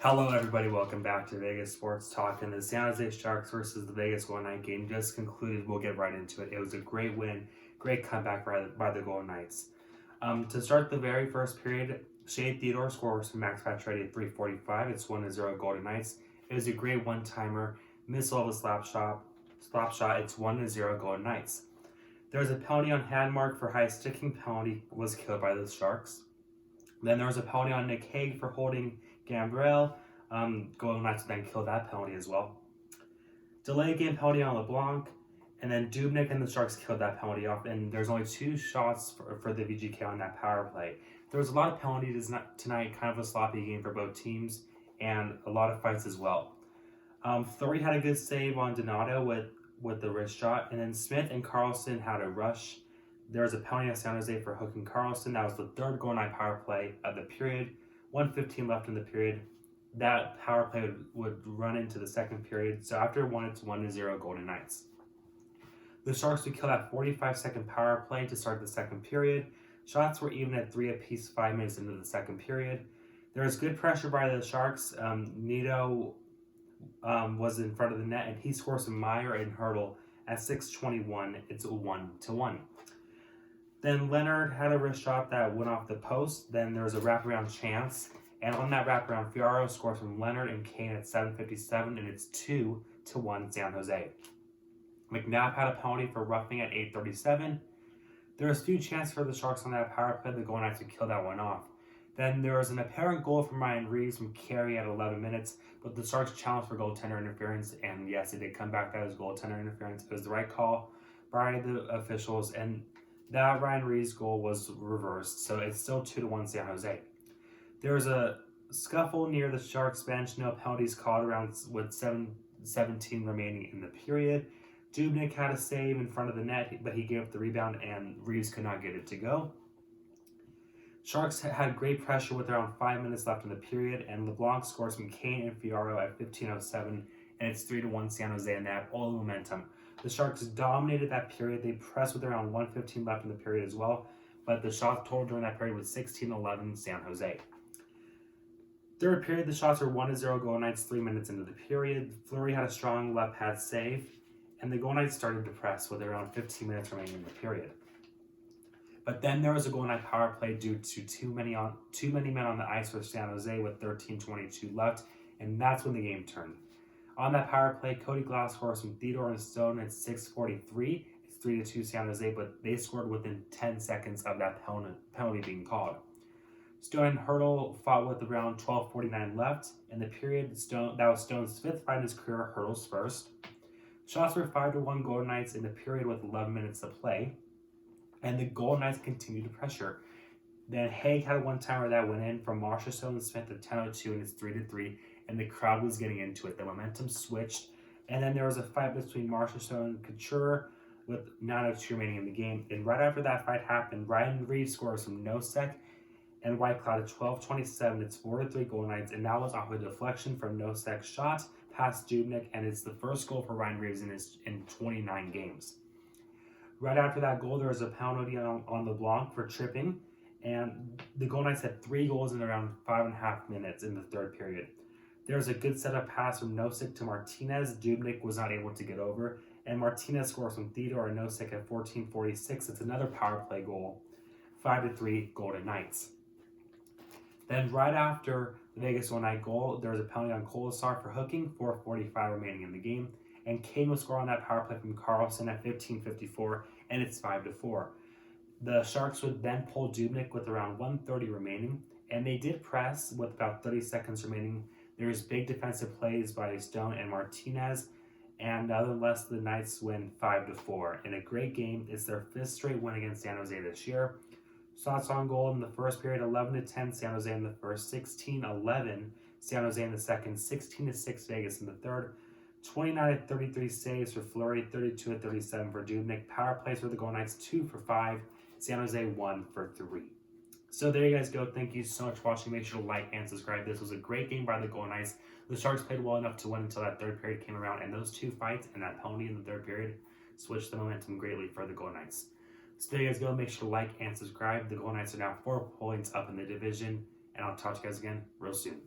Hello everybody, welcome back to Vegas Sports Talk. And the San Jose Sharks versus the Vegas Golden Knights game just concluded. We'll get right into it. It was a great win, great comeback by the Golden Knights. To start the very first period, Shea Theodore scores from Max Pacioretty at 3:45. It's 1-0 Golden Knights. It was a great one-timer, missile of a slap shot. It's 1-0 Golden Knights. There was a penalty on Hadmark for high sticking penalty, was killed by the Sharks. Then there was a penalty on Nick Hague for holding Gambrell. Golden Knights then killed that penalty as well. Delay game penalty on Lebanc, and then Dubynk and the Sharks killed that penalty off. And there's only 2 shots for the VGK on that power play. There was a lot of penalties tonight, kind of a sloppy game for both teams, and a lot of fights as well. Fleury had a good save on Donato with the wrist shot, and then Smith and Carlson had a rush. There was a penalty on San Jose for hooking Carlson. That was the third Golden Knight power play of the period. 1:15 left in the period. That power play would run into the second period. So after 1, it's 1-0 Golden Knights. The Sharks would kill that 45-second power play to start the second period. Shots were even at 3 apiece 5 minutes into the second period. There was good pressure by the Sharks. Nito was in front of the net, and he scores from Meyer and Hurdle at 6:21. It's 1-1. Then Leonard had a wrist shot that went off the post. Then there was a wraparound chance. And on that wraparound, Fiaro scores from Leonard and Kane at 7:57, and it's 2-1 San Jose. McNabb had a penalty for roughing at 8:37. There was few chances for the Sharks on that power play. The Golden Knights would kill that one off. Then there was an apparent goal from Ryan Reaves from Carey at 11 minutes, but the Sharks challenged for goaltender interference, and yes, it did come back. That was goaltender interference. It was the right call by the officials, and that Ryan Reaves goal was reversed, so it's still 2-1 San Jose. There was a scuffle near the Sharks bench, no penalties called around with 7:17 remaining in the period. Dubynk had a save in front of the net, but he gave up the rebound and Reaves could not get it to go. Sharks had great pressure with around 5 minutes left in the period, and Lebanc scores from Kane and Fiaro at 15:07, and it's 3-1 San Jose, and they have all the momentum. The Sharks dominated that period. They pressed with around 1:15 left in the period as well, but the shot total during that period was 16-11 San Jose. Third period, the shots were 1-0 Golden Knights 3 minutes into the period. Fleury had a strong left pad save, and the Golden Knights started to press with around 15 minutes remaining in the period. But then there was a Golden Knight power play due to too many men on the ice for San Jose with 13:22 left, and that's when the game turned. On that power play, Cody Glass scores from Theodore and Stone at 6:43. It's 3-2 San Jose, but they scored within 10 seconds of that penalty being called. Stone and Hurdle fought with around 12:49 left in the period. That was Stone's 5th fight in his career, Hurdle's first. Shots were 5-1 Golden Knights in the period with 11 minutes to play, and the Golden Knights continued to pressure. Then Hague had a one-timer that went in from Marchessault and Smith at 10:02, and it's 3-3. And the crowd was getting into it. The momentum switched, and then there was a fight between Marchessault and Couture with 9:02 remaining in the game. And right after that fight happened, Ryan Reaves scores from Nosek and Whitecloud at 12:27. It's 4-3 Golden Knights, and that was off a deflection from Nosek's shot past Dubynk, and it's the first goal for Ryan Reaves in 29 games. Right after that goal, there was a penalty on Lebanc for tripping, and the Golden Knights had 3 goals in around 5.5 minutes in the third period. There was a good setup pass from Nosek to Martinez. Dubynk was not able to get over, and Martinez scores from Theodore and Nosek at 14:46. It's another power play goal, 5-3 Golden Knights. Then right after the Vegas Golden Knight goal, there was a penalty on Colasar for hooking, 4:45 remaining in the game, and Kane would score on that power play from Carlson at 15:54, and it's 5-4. The Sharks would then pull Dubynk with around 1:30 remaining, and they did press with about 30 seconds remaining. There's big defensive plays by Stone and Martinez, and nonetheless, the Knights win 5-4. In a great game, it's their 5th straight win against San Jose this year. Shots on goal in the first period, 11-10 San Jose in the first, 16-11 San Jose in the second, 16-6 Vegas in the third, 29-33 saves for Fleury, 32-37 for Dubynk. Power plays for the Golden Knights, 2 for 5. San Jose 1 for 3. So there you guys go. Thank you so much for watching. Make sure to like and subscribe. This was a great game by the Golden Knights. The Sharks played well enough to win until that third period came around, and those 2 fights and that penalty in the third period switched the momentum greatly for the Golden Knights. So there you guys go. Make sure to like and subscribe. The Golden Knights are now 4 points up in the division, and I'll talk to you guys again real soon.